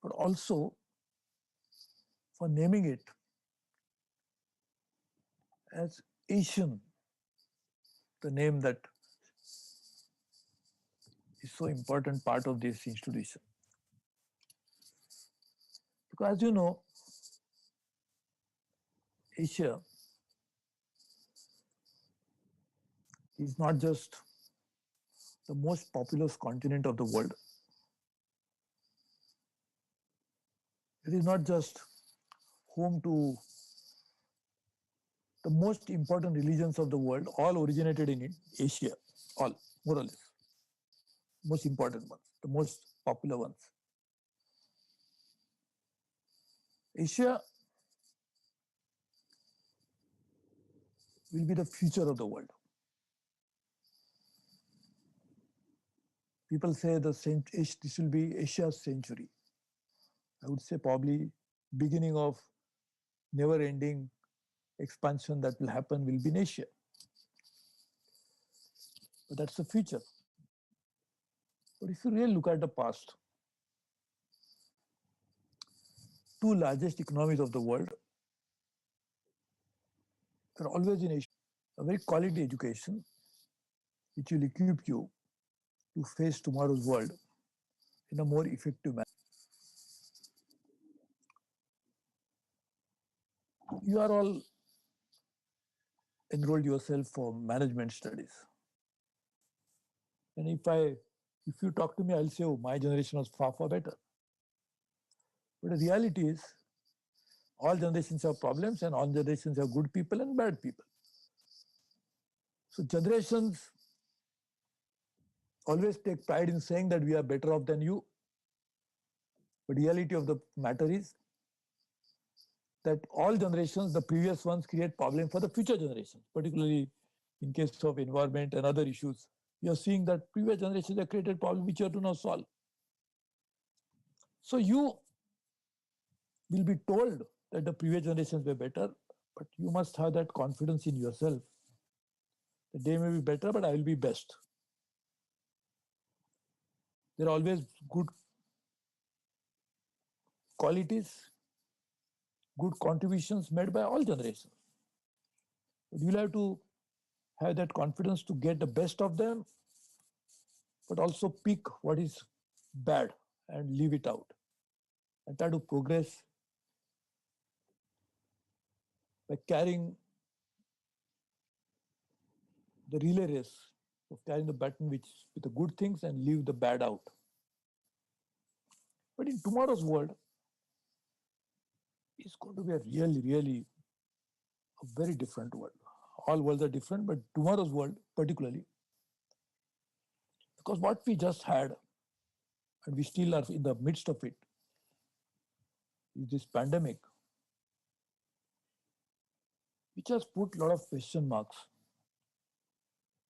but also for naming it as Asian, the name that is so important part of this institution. Because as you know, Asia is not just the most populous continent of the world. It is not just home to the most important religions of the world, all originated in Asia, all, more or less, most important ones, the most popular ones. Asia will be the future of the world. People say this will be Asia's century. I would say probably beginning of never-ending expansion that will happen will be in Asia. But that's the future. But if you really look at the past, two largest economies of the world are always in Asia. A very quality education which will equip you to face tomorrow's world in a more effective manner. You are all enrolled yourself for management studies. And if you talk to me, I'll say, oh, my generation was far, far better. But the reality is, all generations have problems and all generations have good people and bad people. So generations always take pride in saying that we are better off than you. But the reality of the matter is that all generations, the previous ones, create problems for the future generations, particularly in case of environment and other issues. You are seeing that previous generations have created problems which you have to now solve. So you will be told that the previous generations were better, but you must have that confidence in yourself that they may be better, but I will be best. There are always good qualities, good contributions made by all generations. But you'll have to have that confidence to get the best of them, but also pick what is bad and leave it out and try to progress by carrying the relay race of carrying the baton with the good things and leave the bad out. But in tomorrow's world, it's going to be a really a very different world. All worlds are different, but tomorrow's world particularly, because what we just had, and we still are in the midst of it, is this pandemic, which has put a lot of question marks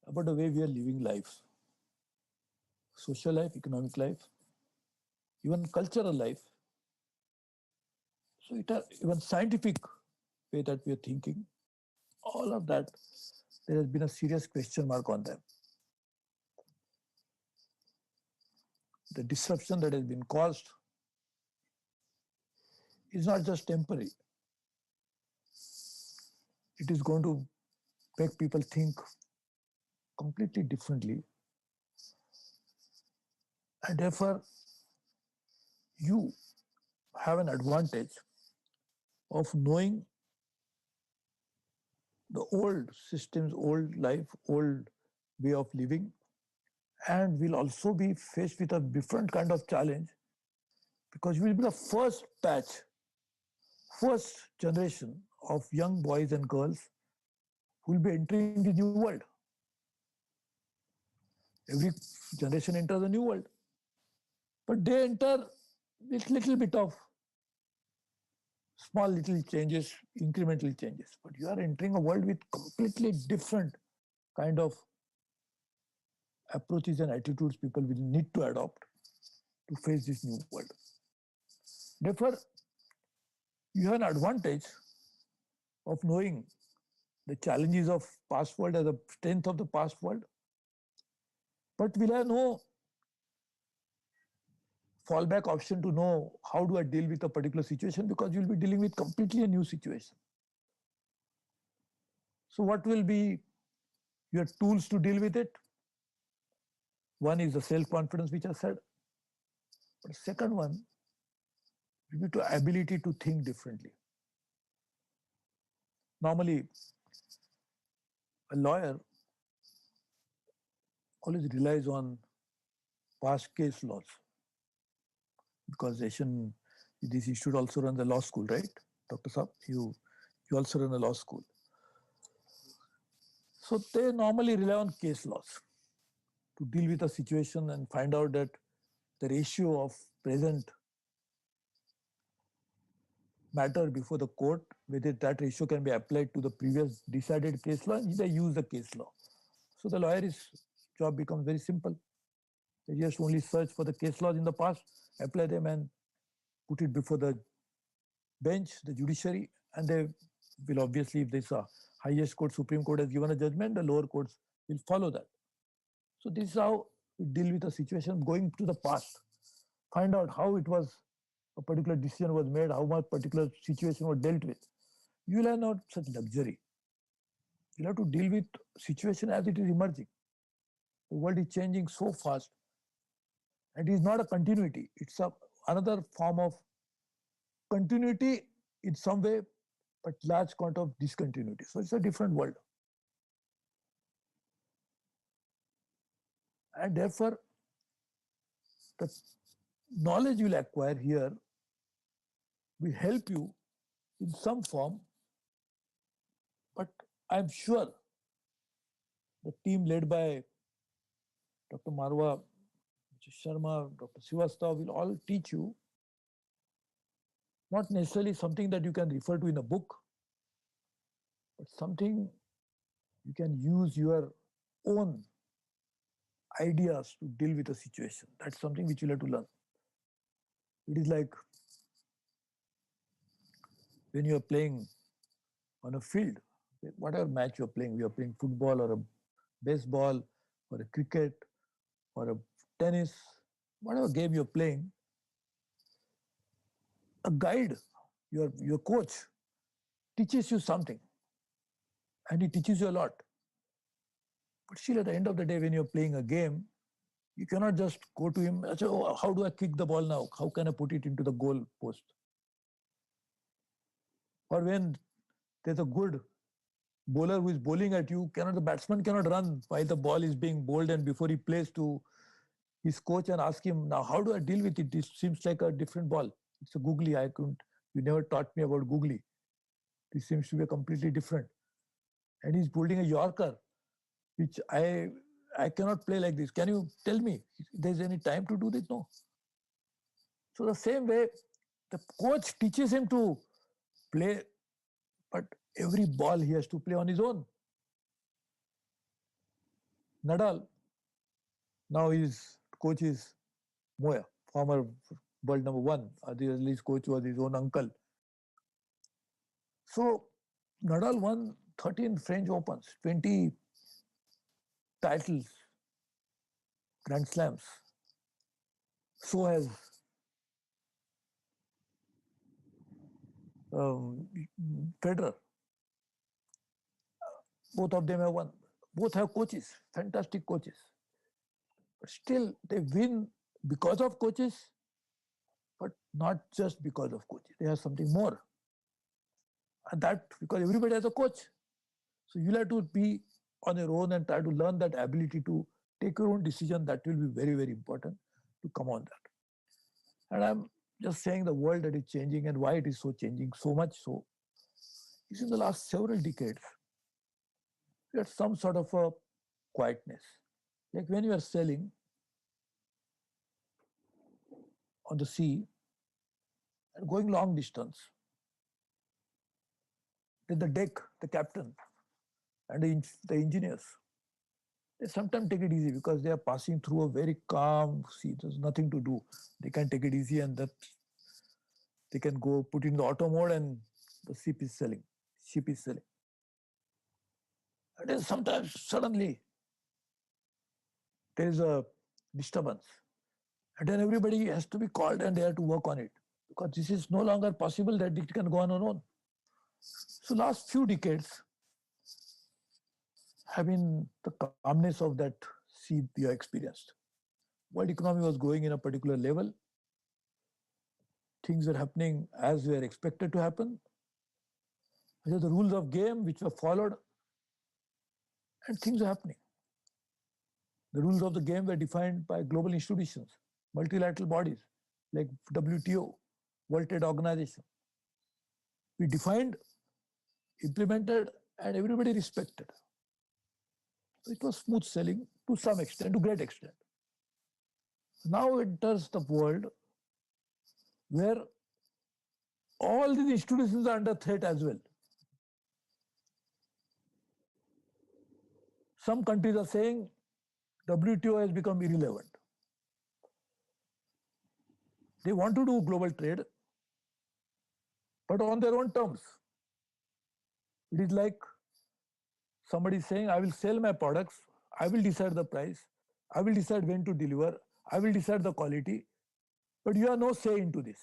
about the way we are living life, social life, economic life, even cultural life. So it has even scientific way that we are thinking. All of that, there has been a serious question mark on them. The disruption that has been caused is not just temporary. It is going to make people think completely differently. And therefore, you have an advantage of knowing the old systems, old life, old way of living, and will also be faced with a different kind of challenge because you will be the first batch, first generation of young boys and girls who will be entering the new world. Every generation enters a new world, but they enter with little bit of small little changes, incremental changes. But you are entering a world with completely different kind of approaches and attitudes people will need to adopt to face this new world. Therefore, you have an advantage of knowing the challenges of past world as the strength of the past world, but will have no fallback option to know how do I deal with a particular situation, because you'll be dealing with completely a new situation. So what will be your tools to deal with it? One is the self-confidence, which I said. But the second one will be the ability to think differently. Normally, a lawyer always relies on past case laws, because Asian, this institute also runs a law school, right? Dr. Saab, you also run a law school. So they normally rely on case laws to deal with a situation and find out that the ratio of present matter before the court, whether that ratio can be applied to the previous decided case law, and they use the case law. So the lawyer's job becomes very simple. They just only search for the case laws in the past, apply them, and put it before the bench, the judiciary, and they will obviously, if this highest court, Supreme Court has given a judgment, the lower courts will follow that. So this is how we deal with a situation, going to the past, find out how it was, a particular decision was made, how much particular situation was dealt with. You will have not such luxury. You'll have to deal with situation as it is emerging. The world is changing so fast, and it is not a continuity. It's another form of continuity in some way, but large quantum of discontinuity. So it's a different world. And therefore, the knowledge you'll acquire here will help you in some form, but I'm sure the team led by Dr. Marwa, Mr. Sharma, Dr. Srivastava will all teach you not necessarily something that you can refer to in a book, but something you can use your own ideas to deal with a situation. That's something which you'll have to learn. It is like when you're playing on a field, whatever match you're playing, we are playing football or a baseball or a cricket or a tennis, whatever game you're playing, a guide, your coach, teaches you something, and he teaches you a lot. But still, at the end of the day, when you're playing a game, you cannot just go to him and say, oh, how do I kick the ball now? How can I put it into the goal post? Or when there's a good bowler who is bowling at you, the batsman cannot run while the ball is being bowled, and before he plays to his coach and ask him, now how do I deal with it? This seems like a different ball. It's a googly. You never taught me about googly. This seems to be a completely different. And he's bowling a Yorker, which I cannot play like this. Can you tell me if there's any time to do this? No. So the same way, the coach teaches him to play, but every ball he has to play on his own. Nadal, now his coach is Moya, former world number one. His coach was his own uncle. So Nadal won 13 French Opens, 20 titles, Grand Slams. So has Federer. Both of them have won. Both have coaches, fantastic coaches. But still, they win because of coaches, but not just because of coaches. They have something more. And that because everybody has a coach. So you'll have to be on your own and try to learn that ability to take your own decision. That will be very, very important to come on that. And I'm just saying the world that is changing and why it is so changing so much so is in the last several decades. We had some sort of a quietness. Like when you are sailing on the sea and going long distance, then the deck, the captain, and the engineers, they sometimes take it easy because they are passing through a very calm sea. There's nothing to do. They can take it easy, and that they can go put in the auto mode and the ship is sailing. And then sometimes suddenly there is a disturbance And then everybody has to be called and they have to work on it because this is no longer possible that it can go on alone. So last few decades have been the calmness of that sea we have experienced. World economy was growing in a particular level. Things were happening as were expected to happen. These are the rules of game which were followed, and things are happening. The rules of the game were defined by global institutions, multilateral bodies like WTO, World Trade Organization. We defined, implemented, and everybody respected. So it was smooth sailing to some extent, to great extent. Now enters the world where all these institutions are under threat as well. Some countries are saying WTO has become irrelevant. They want to do global trade, but on their own terms. It is like somebody saying, I will sell my products, I will decide the price, I will decide when to deliver, I will decide the quality, but you have no say into this.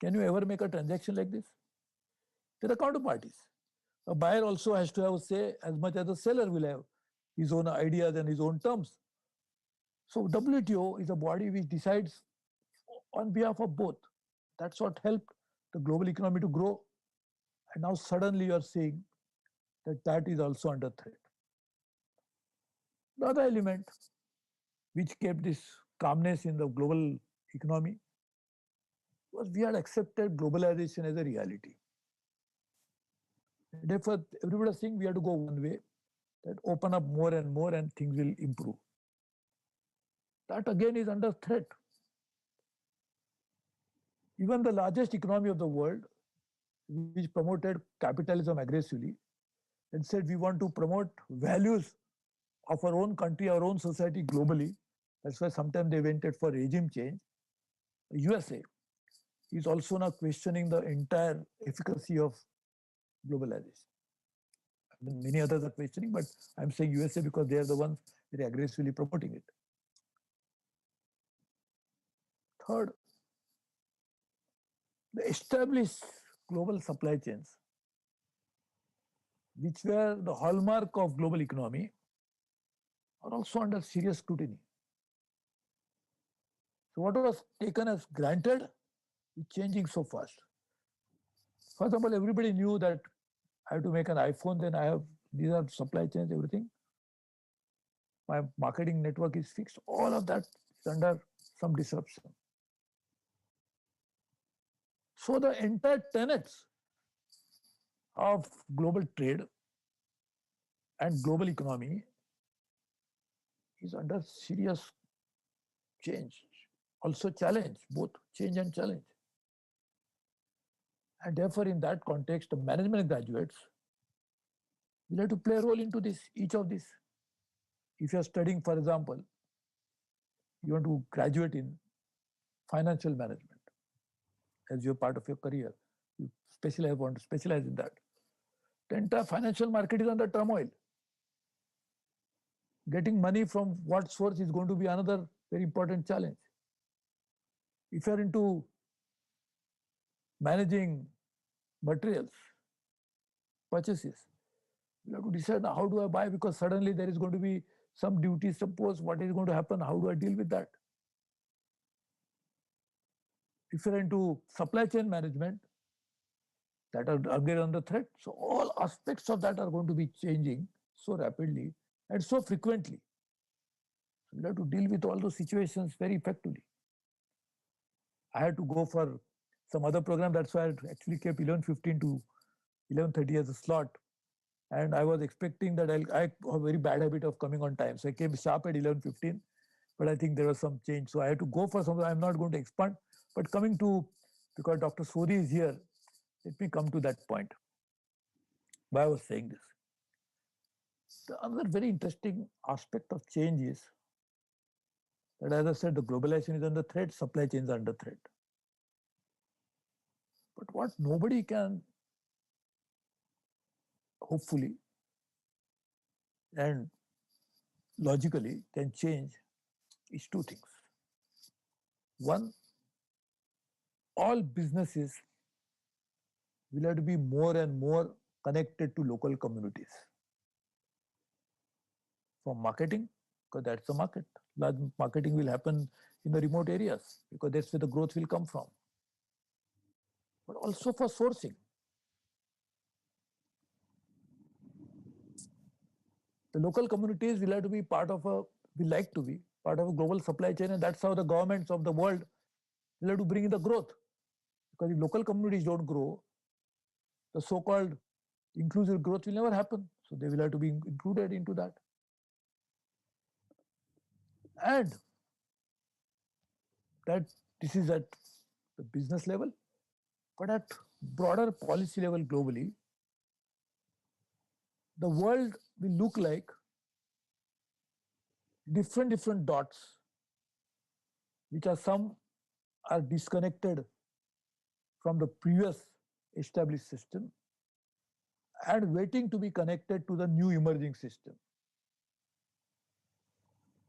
Can you ever make a transaction like this? There are counterparties. A buyer also has to have a say as much as the seller will have his own ideas and his own terms. So WTO is a body which decides on behalf of both. That's what helped the global economy to grow. And now suddenly you are seeing that that is also under threat. The other element which kept this calmness in the global economy was we had accepted globalization as a reality. Therefore, everybody was saying we have to go one way, that open up more and things will improve. That again is under threat. Even the largest economy of the world, which promoted capitalism aggressively and said we want to promote values of our own country, our own society globally. That's why sometimes they went for regime change. USA is also now questioning the entire efficacy of globalization. I mean, many others are questioning, but I'm saying USA because they are the ones very aggressively promoting it. Third, the established global supply chains, which were the hallmark of global economy, are also under serious scrutiny. So what was taken as granted is changing so fast. For example, everybody knew that I have to make an iPhone, then I have, these are supply chains, everything. My marketing network is fixed. All of that is under some disruption. So the entire tenets of global trade and global economy is under serious change, also challenge, both change and challenge. And therefore, in that context, the management graduates will have to play a role into this, each of these. If you're studying, for example, you want to graduate in financial management as your part of your career, you want to specialize in that. The entire financial market is under turmoil. Getting money from what source is going to be another very important challenge. If you're into managing materials, purchases, you have to decide how do I buy because suddenly there is going to be some duty. Suppose what is going to happen? How do I deal with that? If you're into supply chain management, that are again under threat. So all aspects of that are going to be changing so rapidly and so frequently. So you have to deal with all those situations very effectively. I had to go for some other program. That's why I actually kept 11:15 to 11:30 as a slot. And I was expecting that I have a very bad habit of coming on time. So I came sharp at 11:15, but I think there was some change. So I had to go for something. I'm not going to expand, but coming to, because Dr. Sori is here, let me come to that point. Why I was saying this. The other very interesting aspect of change is that, as I said, the globalization is under threat, supply chains are under threat. But what nobody can, hopefully, and logically can change is two things. One, all businesses will have to be more and more connected to local communities. For marketing, because that's the market. Large marketing will happen in the remote areas because that's where the growth will come from. But also for sourcing. The local communities will have to be part of a, we like to be part of a global supply chain, and that's how the governments of the world will have to bring in the growth. Because if local communities don't grow, the so-called inclusive growth will never happen. So they will have to be included into that. And that this is at the business level, but at broader policy level globally, the world will look like different dots, which are some are disconnected from the previous established system and waiting to be connected to the new emerging system.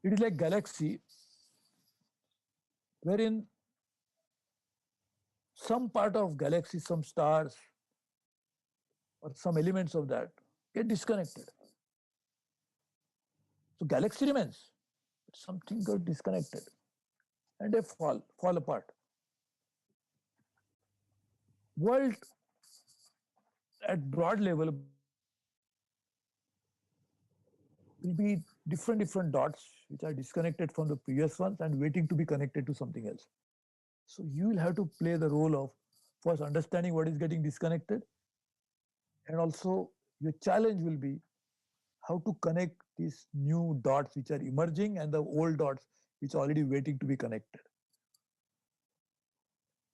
It is like galaxy, wherein some part of galaxy, some stars, or some elements of that get disconnected. So galaxy remains, but something got disconnected and they fall apart. World at broad level will be different dots which are disconnected from the previous ones and waiting to be connected to something else. So you will have to play the role of first understanding what is getting disconnected, and also your challenge will be how to connect these new dots which are emerging and the old dots which are already waiting to be connected.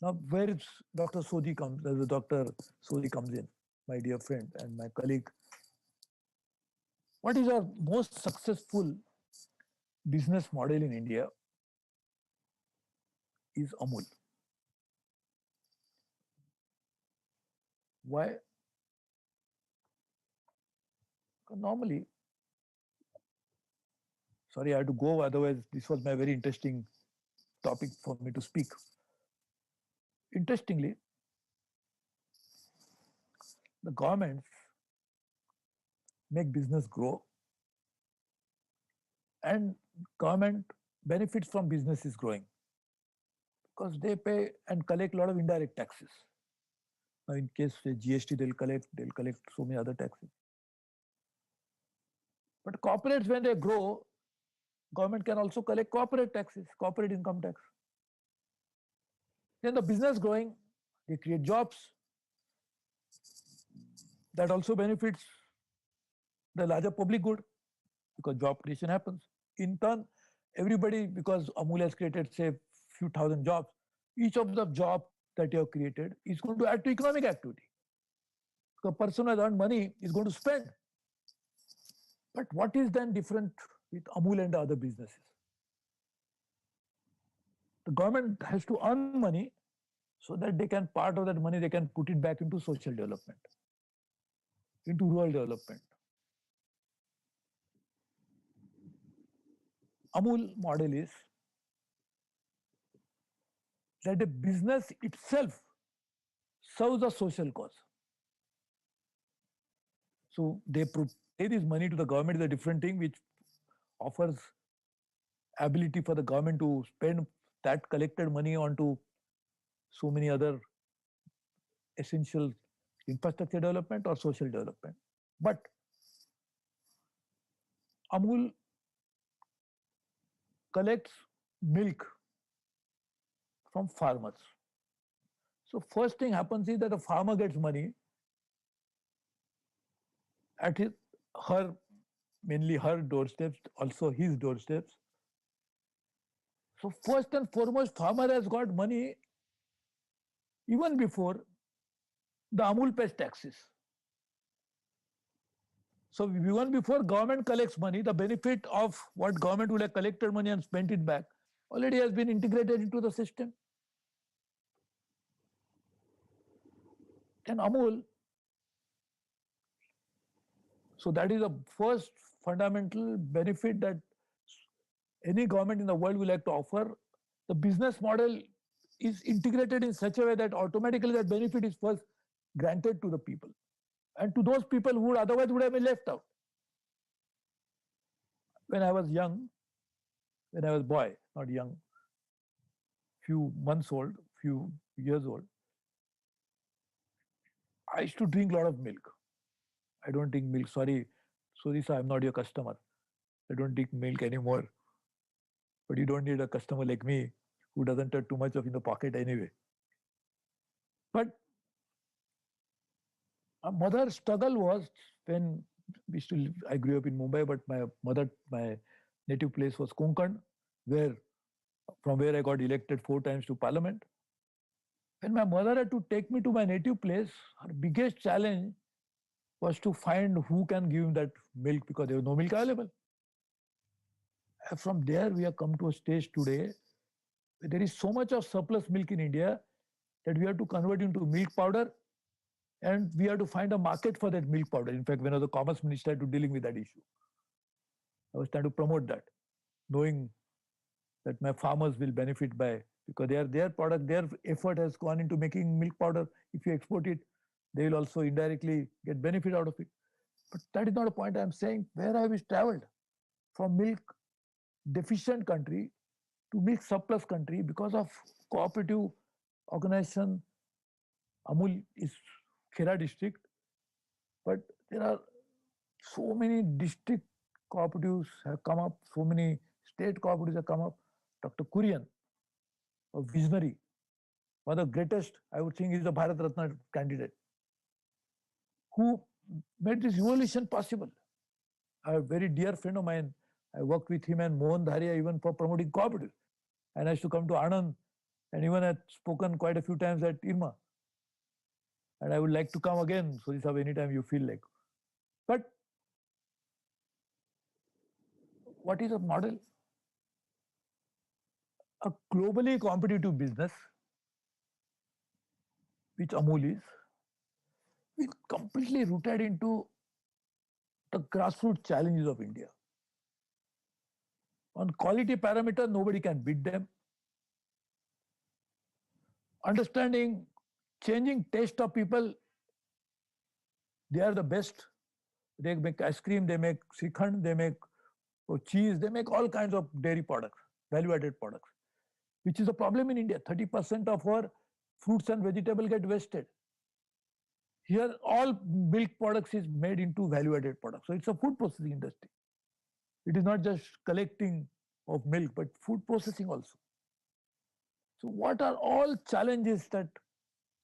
Now, where is Dr. Sodhi comes, Dr. Sodhi comes in, my dear friend and my colleague. What is our most successful business model in India is Amul. Why? Normally, sorry, I had to go, otherwise this was my very interesting topic for me to speak. Interestingly, the governments make business grow and government benefits from businesses growing because they pay and collect a lot of indirect taxes. Now, in case say GST, they'll collect so many other taxes. But corporates, when they grow, government can also collect corporate taxes, corporate income tax. Then the business growing, they create jobs. That also benefits the larger public good because job creation happens. In turn, everybody, because Amul has created, say, few thousand jobs, each of the job that you have created is going to add to economic activity. The person who has earned money is going to spend. But what is then different with Amul and the other businesses? The government has to earn money so that they can, part of that money, they can put it back into social development, into rural development. Amul model is that the business itself serves a social cause. So they pay this money to the government is a different thing which offers ability for the government to spend that collected money onto so many other essential infrastructure development or social development. But Amul collects milk from farmers. So first thing happens is that the farmer gets money at mainly her doorsteps, also his doorsteps. So first and foremost, farmer has got money even before the Amul pays taxes. So even before government collects money, the benefit of what government would have collected money and spent it back already has been integrated into the system. And Amul, so that is the first fundamental benefit that any government in the world will like to offer the business model is integrated in such a way that automatically that benefit is first granted to the people and to those people who otherwise would have been left out. When I was young, when I was boy, not young, few months old, few years old, I used to drink a lot of milk. I don't drink milk. Sorry, Sorisa, I'm not your customer. I don't drink milk anymore. But you don't need a customer like me who doesn't have too much of in the pocket anyway. But a mother's struggle was when we still, I grew up in Mumbai, but my native place was Konkan, where from where I got elected 4 times to parliament. When my mother had to take me to my native place, her biggest challenge was to find who can give that milk because there was no milk available. And from there, we have come to a stage today where there is so much of surplus milk in India that we have to convert into milk powder and we have to find a market for that milk powder. In fact, when I was the commerce minister, I had to dealing with that issue. I was trying to promote that, knowing that my farmers will benefit by because their product, their effort has gone into making milk powder. If you export it, they will also indirectly get benefit out of it. But that is not a point I'm saying. Where have we traveled from milk deficient country to milk surplus country because of cooperative organization. Amul is Khera district, but there are so many district cooperatives have come up, so many state cooperatives have come up. Dr. Kurian, a visionary, one of the greatest, I would think, is the Bharat Ratna candidate, who made this evolution possible. A very dear friend of mine, I worked with him and Mohan Dharia even for promoting cooperatives. And I used to come to Anand and even had spoken quite a few times at IRMA. And I would like to come again, so this is anytime you feel like. But what is a model? A globally competitive business, which Amul is completely rooted into the grassroots challenges of India. On quality parameter, nobody can beat them. Understanding changing taste of people, they are the best. They make ice cream, they make srikhand, they make cheese, they make all kinds of dairy products, value-added products, which is a problem in India. 30% of our fruits and vegetables get wasted. Here, all milk products is made into value-added products. So it's a food processing industry. It is not just collecting of milk, but food processing also. So what are all challenges that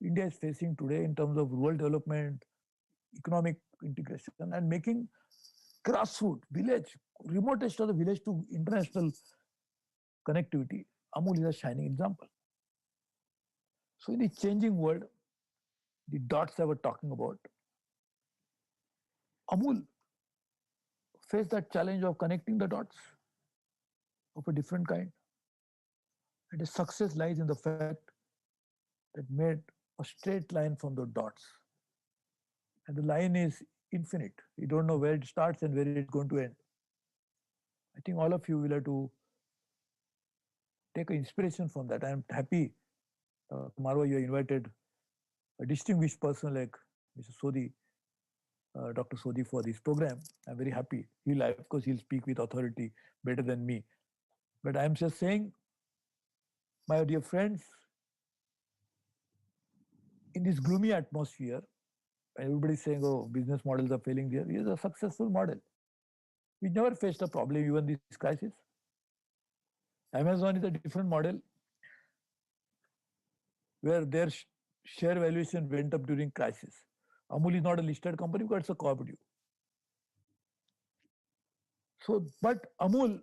India is facing today in terms of rural development, economic integration, and making grassroots, village, remotest of the village to international connectivity? Amul is a shining example. So in the changing world, the dots I was talking about, Amul faced that challenge of connecting the dots of a different kind. And the success lies in the fact that made a straight line from the dots. And the line is infinite. You don't know where it starts and where it's going to end. I think all of you will have to take an inspiration from that. I'm happy, Marwa, you invited a distinguished person like Mr. Sodhi, Dr. Sodhi for this program. I'm very happy. Of course, he'll speak with authority better than me. But I'm just saying, my dear friends, in this gloomy atmosphere, everybody's saying, oh, business models are failing there. Here's a successful model. We never faced a problem, even this crisis. Amazon is a different model where their share valuation went up during crisis. Amul is not a listed company, but it's a cooperative. So, but Amul,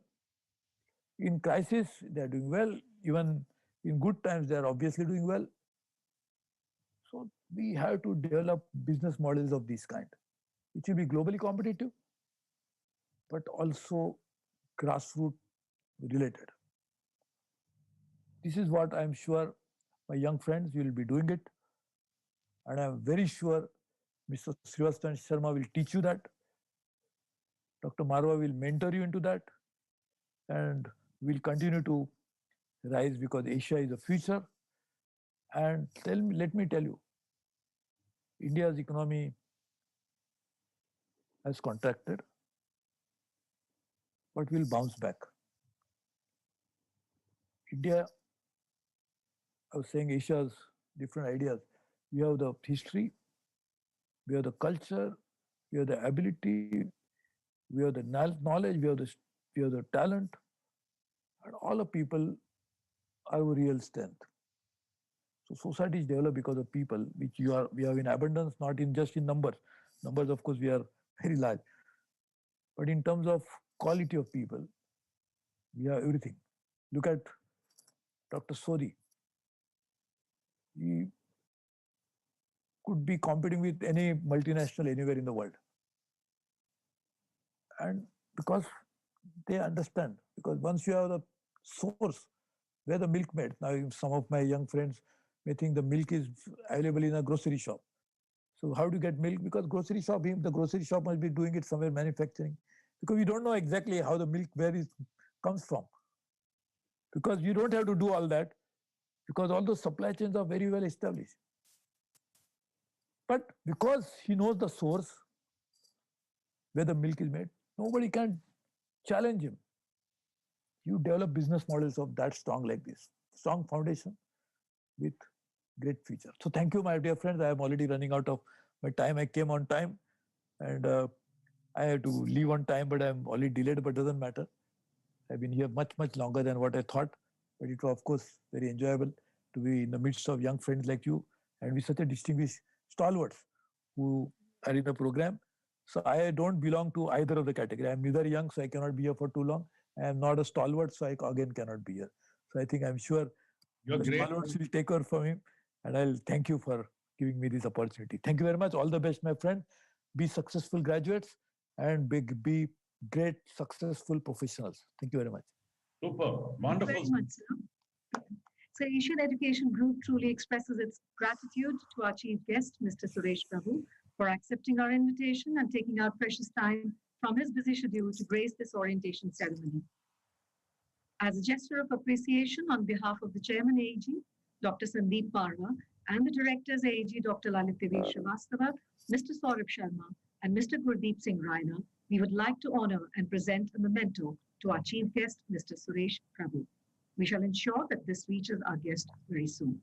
in crisis, they are doing well. Even in good times, they are obviously doing well. So we have to develop business models of this kind, which will be globally competitive, but also grassroots related. This is what I'm sure my young friends will be doing it. And I'm very sure Mr. Srivastava Sharma will teach you that. Dr. Marwa will mentor you into that. And we'll continue to rise because Asia is the future. And let me tell you, India's economy has contracted, but will bounce back. India, I was saying Asia's different ideas. We have the history, we have the culture, we have the ability, we have the knowledge, we have the talent, and all the people are our real strength. So society is developed because of people, which we have in abundance, not in just in numbers. Numbers, of course, we are very large, but in terms of quality of people, we have everything. Look at Dr. Sodi. He could be competing with any multinational anywhere in the world. And because they understand, because once you have the source where the milk made, now some of my young friends may think the milk is available in a grocery shop. So how do you get milk? Because the grocery shop must be doing it somewhere manufacturing. Because we don't know exactly how the milk comes from. Because you don't have to do all that, because all those supply chains are very well established. But because he knows the source where the milk is made, nobody can challenge him. You develop business models of that strong like this, strong foundation with great future. So thank you, my dear friends. I am already running out of my time. I came on time and I had to leave on time, but I'm already delayed, but doesn't matter. I've been here much, much longer than what I thought, but it was, of course, very enjoyable to be in the midst of young friends like you and with such a distinguished stalwarts who are in the program. So I don't belong to either of the category. I'm neither young, so I cannot be here for too long. I am not a stalwart, so I again cannot be here. So I think I'm sure the stalwarts will take over from him, and I'll thank you for giving me this opportunity. Thank you very much. All the best, my friend. Be successful graduates and be great, successful professionals. Thank you very much. Super. Wonderful. Thank you very much, sir. So Asian Education Group truly expresses its gratitude to our chief guest, Mr. Suresh Prabhu, for accepting our invitation and taking out precious time from his busy schedule to grace this orientation ceremony. As a gesture of appreciation on behalf of the Chairman AAG, Dr. Sandeep Parva, and the Directors AAG, Dr. Lalit Devi Srivastava, Mr. Saurabh Sharma, and Mr. Gurdeep Singh Raina, we would like to honor and present a memento to our chief guest, Mr. Suresh Prabhu. We shall ensure that this reaches our guest very soon.